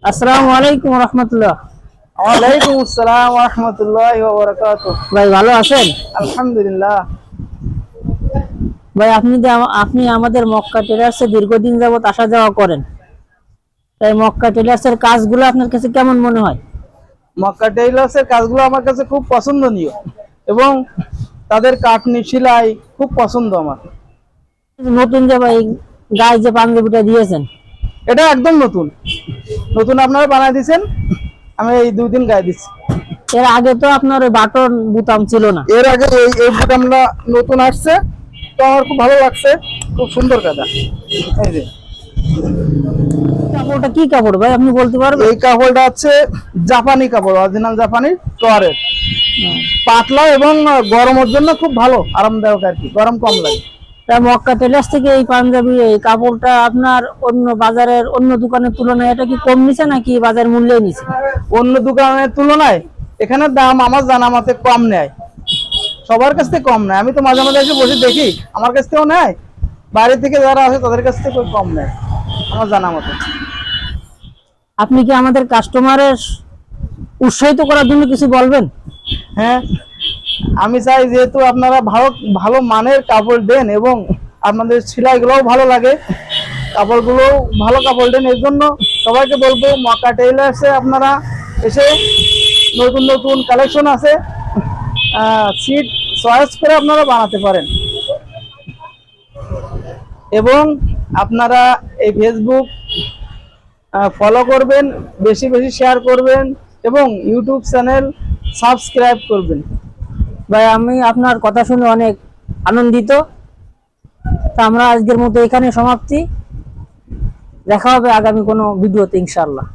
আসসালামু আলাইকুম রাহমাতুল্লাহ। ওয়ালাইকুম আসসালাম ওয়া রাহমাতুল্লাহি ওয়া বারাকাতুহু। ভাই ভালো আছেন? আলহামদুলিল্লাহ। ভাই আপনি আমাদের মক্কা টেলার্সে দীর্ঘদিন যাবত আসা যাওয়া করেন, তাই মক্কা টেলার্সের কাজগুলো আপনার কাছে কেমন মনে হয়? মক্কা টেইলার্সের কাজগুলো আমার কাছে খুব পছন্দনীয় এবং তাদের কাটনি সেলাই খুব পছন্দ আমার। নতুন যে ভাই গায়ে যে পাঞ্জাবিটা দিয়েছেন, এটা একদম নতুন নতুন আপনারা বানায় দিয়েছেন, আমি এই 2 দিন গায়ে দিচ্ছি। এর আগে তো আপনার ওই বাটন বুতাম ছিল না। এর আগে এই বুটামটা নতুন আসছে, তো আমার খুব ভালো লাগছে, খুব সুন্দর কাটা। এই যে কাপড়টা কি কাপড় ভাই, আপনি বলতে পারবেন? এই কাপড়টা হচ্ছে জাপানি কাপড়, অরিজিনাল জাপানি টয়ারের, পাতলা এবং গরমের জন্য খুব ভালো, আরামদায়ক আর কি, গরম কম লাগে। তাই মক্কা টেলার্স থেকে এই পাঞ্জাবি এই কাপড়টা আপনার অন্য বাজারের অন্য দোকানের তুলনায় এটা কি কম নিছে নাকি বাজার মূল্যে নিছে? অন্য দোকানের তুলনায় এখানে দাম আমার জানা মতে কম নেয়, সবার কাছ থেকে কম নেয়। আমি তো মাঝে মাঝে এসে বসে দেখি, আমার কাছ থেকেও নেয়, বাইরে থেকে যারা আসে তাদের কাছ থেকে কম নেয় আমার জানা মতে। আপনি কি আমাদের কাস্টমারের উৎসাহিত করার জন্য কিছু বলবেন? হ্যাঁ, আমি চাই যেহেতু আপনারা ভালো ভালো মানের কাপড় দেন এবং আপনাদের সেলাইগুলোও ভালো লাগে, কাপড়গুলো ভালো কাপড় দেন, এর জন্য সবাইকে বলবো মক্কা টেইলার্সে আপনারা এসে নতুন নতুন কালেকশন আছে, সিট চয়েস করে আপনারা বানাতে পারেন। এবং আপনারা এই ফেসবুক ফলো করবেন, বেশি বেশি শেয়ার করবেন এবং ইউটিউব চ্যানেল সাবস্ক্রাইব করবেন। ভাই আমি আপনার কথা শুনে অনেক আনন্দিত। তা আমরা আজকের মতো এখানে সমাপ্তি, দেখা হবে আগামী কোনো ভিডিওতে ইনশাআল্লাহ।